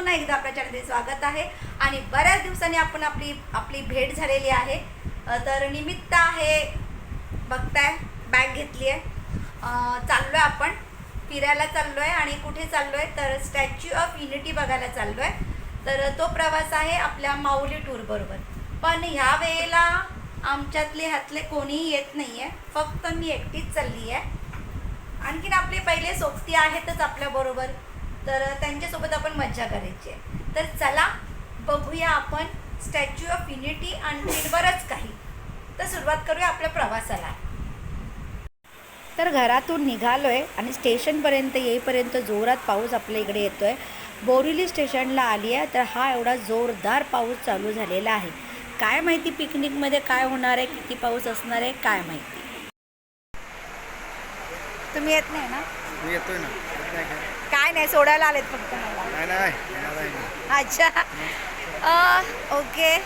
पुन्हा एकदा आपल्या चॅनलमध्ये स्वागत आहे आणि बऱ्याच दिवसांनी आपण आपली भेट झालेली आहे। तर निमित्त आहे, बघताय बॅग घेतली आहे, चाललोय आपण फिरायला चाललोय आणि कुठे चाललोय तर स्टॅच्यू ऑफ युनिटी बघायला चाललोय। तर तो प्रवास आहे आपल्या माऊली टूर बरोबर। पण ह्या वेळेला आमच्यातले ह्यातले कोणीही येत नाहीये, फक्त मी एकटीच चालली आहे। आणखीन आपले पहिले सोबती आहेतच आपल्या बरोबर, तर त्यांच्यासोबत आपण मज्जा करायची आहे। तर चला बघूया आपण स्टॅच्यू ऑफ युनिटी आणि बरंच काही। तर सुरुवात करूया आपल्या प्रवासाला। तर घरातून निघालोय आणि स्टेशनपर्यंत येईपर्यंत जोरात पाऊस आपल्या इकडे येतोय। बोरिवली स्टेशनला आली आहे, तर हा एवढा जोरदार पाऊस चालू झालेला आहे। काय माहिती पिकनिकमध्ये काय होणार आहे, किती पाऊस असणार आहे काय माहिती। तुम्ही येत नाही ना? मी येतोय ना। काय नाही, सोडायला आलेत फक्त मला। नाही अच्छा, ओके।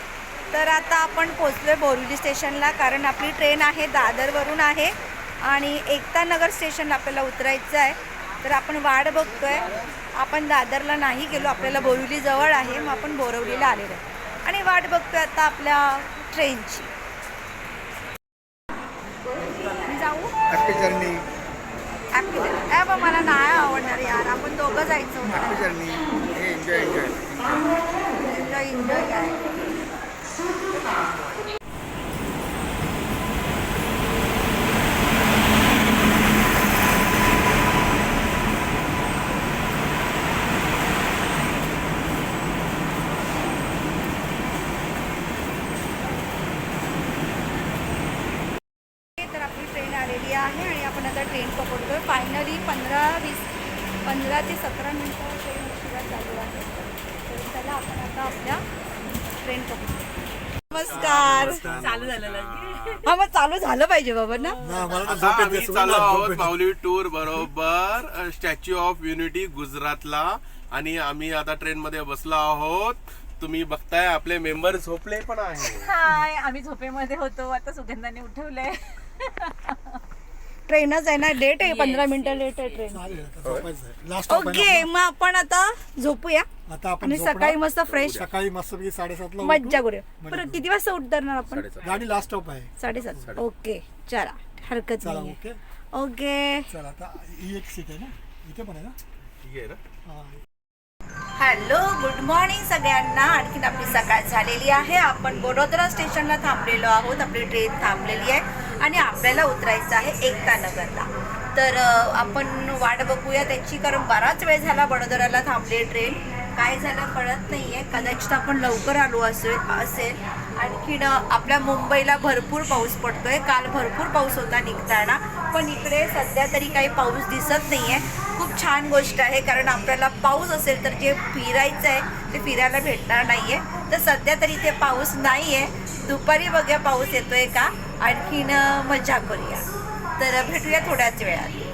तर आता आपण पोचलोय बोरिवली स्टेशनला, कारण आपली ट्रेन आहे दादरवरून आहे आणि एकता नगर स्टेशनला आपल्याला उतरायचं आहे। तर आपण वाट बघतोय। आपण दादरला नाही गेलो, आपल्याला बोरिवली जवळ आहे, मग आपण बोरिवलीला आलेलो आहे आणि वाट बघतोय आता आपल्या ट्रेनची। जाऊ हॅपी जर्नी। मला नाही आवडणार यार, आपण दोघं जायचं होतं। Happy journey. Enjoy enjoy enjoy enjoy काय। तर आपली ट्रेन आलेली आहे आणि आपण आता ट्रेन पकडतोय। फायनली 15 ते 17 मिनिटं ट्रेन उशिरा चालू आहे। तर चला आपण आता आपल्या ट्रेन पकडतो। नमस्कार। चालू झालं हा, मग चालू झालं पाहिजे बाबा ना। आता आम्ही चालू आहोत माऊली टूर बरोबर स्टॅच्यू ऑफ युनिटी गुजरातला, आणि आम्ही आता ट्रेन मध्ये बसलो आहोत। तुम्ही बघताय आपले मेंबर झोपले पण आहे। हाय, आम्ही झोपेमध्ये होतो, आता सुगंधाने उठवलंय। ट्रेनच आहे ना, लेट आहे, 15 मिनिटं लेट आहे ट्रेन। ओके, मग आपण आता झोपूया आता आपण आणि सकाळी मस्त फ्रेश सकाळी मस्त 7:30 मज्जा करूया। बरं, किती वाजता उतरणार आपण? गाडी लास्ट स्टॉप आहे 7:30। ओके, चला, हरकत चला। नाही। ओके ओके, चला। आता ही एक सीट आहे ना, इथे पण आहे ना? ठीक आहे ना? हा। हॅलो, गुड मॉर्निंग सगळ्यांना। आणखीन आपली सकाळ झालेली आहे। आपण बडोदरा स्टेशनला थांबलेलो आहोत, आपली ट्रेन थांबलेली आहे आणि आपल्याला उतरायचं आहे एकता नगरला। तर आपण वाट बघूया त्याची, कारण बराच वेळ झाला बडोदराला थांबले ट्रेन। काय झालं कळत नाही आहे, कदाचित आपण लवकर आलो असेल। आणखीन आपल्या मुंबईला भरपूर पाऊस पडतोय, काल भरपूर पाऊस होता निघताना, पण इकडे सध्या तरी काही पाऊस दिसत नाही आहे। खूप छान गोष्ट आहे, कारण आपल्याला पाऊस असेल तर जे फिरायचं आहे ते फिरायला भेटणार नाही आहे। तर सध्या तरी इथे पाऊस नाही आहे, दुपारी बघूया पाऊस येतोय का, आणखीन मजा करूया। तर भेटूया थोड्याच वेळात।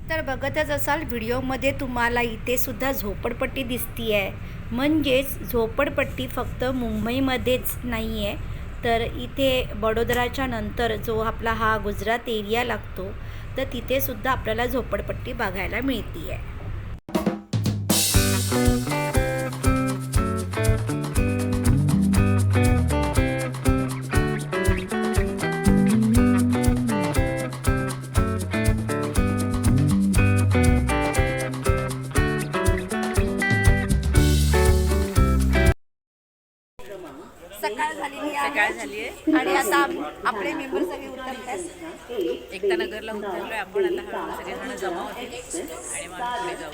तर बघतच असाल व्हिडिओमध्ये तुम्हाला इथे सुद्धा झोपडपट्टी दिसती आहे। म्हणजेच झोपडपट्टी फक्त मुंबईमध्येच नाही आहे, तर इथे बडोदराच्या नंतर जो आपला हा गुजरात एरिया लागतो, तर तिथे सुद्धा आपल्याला झोपडपट्टी बघायला मिळते आहे। सकाळ झालेली आहे आणि आता आपले मेंबर सगळे उतरतात। एकता नगरला उतरलोय आपण, आता हळूहळू सगळेजण जमा होते आणि मग पुढे जाऊ।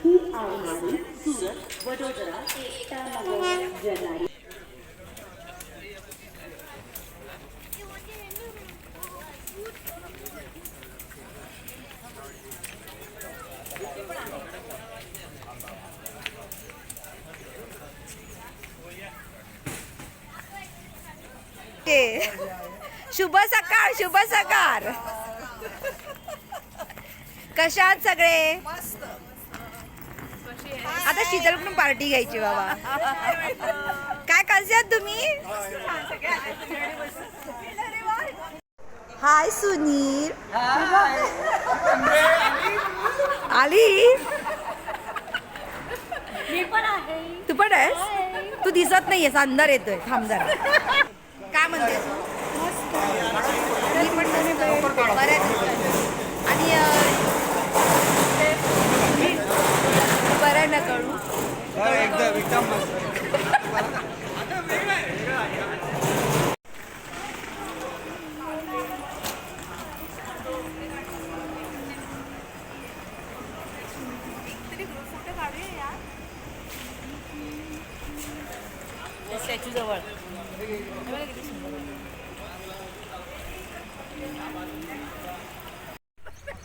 शुभ सकाळ, शुभ सकाळ। कशा आहात सगळे? आता शीतलकडून पार्टी घ्यायची बाबा। काय कसे आहात तुम्ही? हाय सुनील। आली तू पण आहेस? तू दिसत नाहीयेस, अंधार येतोय. थांब जरा. काय म्हणते तू? मी पण बऱ्याच दिवसांनी. आणि बरं ना कळू. स्टॅच्यू जवळ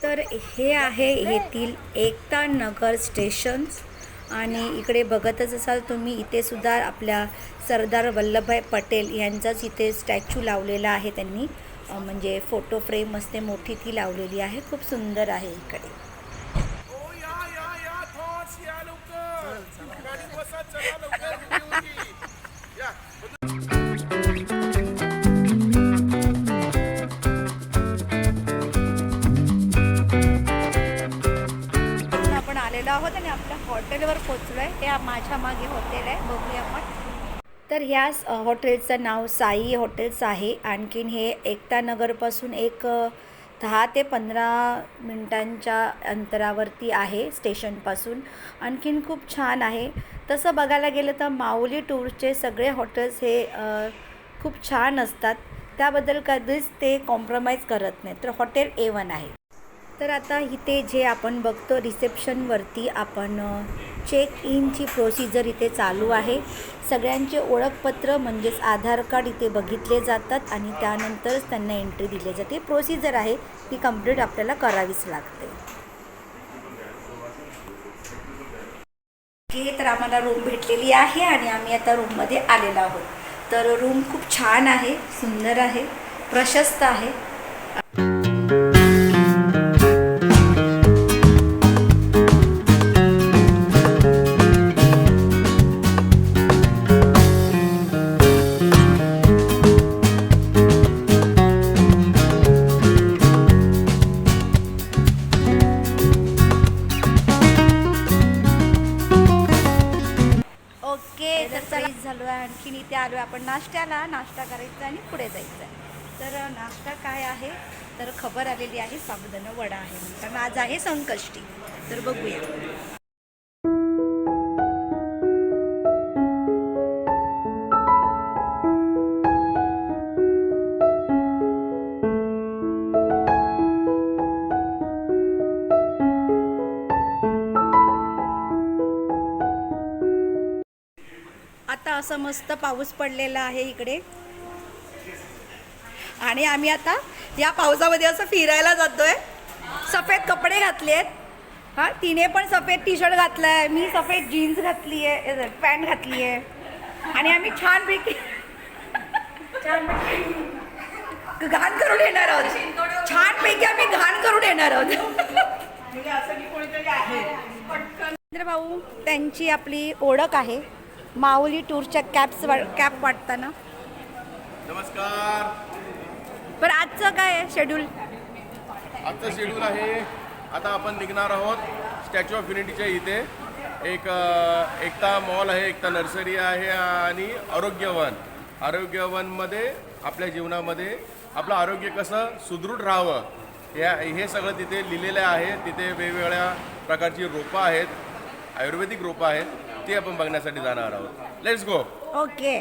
तर हे आहे येथील एकता नगर स्टेशन. आणि इकडे बघतच असाल तुम्ही, इथे सुद्धा आपल्या सरदार वल्लभभाई पटेल यांचाच इथे स्टॅच्यू लावलेला आहे त्यांनी. म्हणजे फोटो फ्रेम मस्त मोठी ती लावलेली आहे. खूप सुंदर आहे इकडे. आपण आलेलो आहोत आणि आपल्या हॉटेलवर पोचलो आहे. ते माझ्या मागे हॉटेल आहे, बघूया आपण. तर ह्या हॉटेलचं नाव साई हॉटेल्स आहे. आणखीन हे एकता नगरपासून एक 10 ते 15 मिनिटांच्या अंतरावरती आहे स्टेशनपासून. आणखीन खूप छान आहे. तसं बघायला गेलं तर माऊली टूरचे सगळे हॉटेल्स हे खूप छान असतात. त्याबद्दल कधीच ते कॉम्प्रोमाइज करत नाहीत. तर हॉटेल A1 आहे. तर आता इथे जे आपण बघतो रिसेप्शनवरती आपण चेक इनची प्रोसिजर इथे चालू आहे. सगळ्यांचे ओळखपत्र म्हणजेच आधार कार्ड इथे बघितले जातात आणि त्यानंतरच त्यांना एंट्री दिली जाते. प्रोसिजर आहे ती कंप्लीट आपल्याला करावीच लागते. ओके, तर आम्हाला रूम भेटलेली आहे आणि आम्ही आता रूममध्ये आलेलो आहोत. तर रूम खूप छान आहे, सुंदर आहे, प्रशस्त आहे. झालो आहे. आणखीन इथे आलो आहे आपण नाश्ता करायचा आणि पुढे जायचं आहे. तर नाश्ता काय आहे तर खबर आलेली आहे, साबुदाणा वडा आहे. कारण आज आहे संकष्टी. तर बघूया. आता असं मस्त पाऊस पडलेला आहे इकडे आणि आम्ही आता या पावसामध्ये असं फिरायला जातोय. सफेद कपडे घातलेत. हां, तिने पण सफेद टी शर्ट घातलाय, मी सफेद जीन्स घातली आहे, पॅन्ट घातली आहे आणि आम्ही छानपैकी घाण करून येणार आहोत. छानपैकी आम्ही घाण करून येणार आहोत. भाऊ त्यांची आपली ओळख आहे माऊली टूरच्या कॅप वाटताना. नमस्कार. पण आजचं काय आहे शेड्यूल? आजचं शेड्यूल आहे, आता आपण निघणार आहोत स्टॅच्यू ऑफ युनिटीच्या इथे. एक एकता मॉल आहे, एकता नर्सरी आहे आणि आरोग्यवनमध्ये आपल्या जीवनामध्ये आपलं आरोग्य कसं सुदृढ राहावं हे सगळं तिथे लिहिलेलं आहे. तिथे वेगवेगळ्या प्रकारची रोपं आहेत, आयुर्वेदिक रोपं आहेत, ती आपण बघण्यासाठी जाणार आहोत. Let's go. ओके.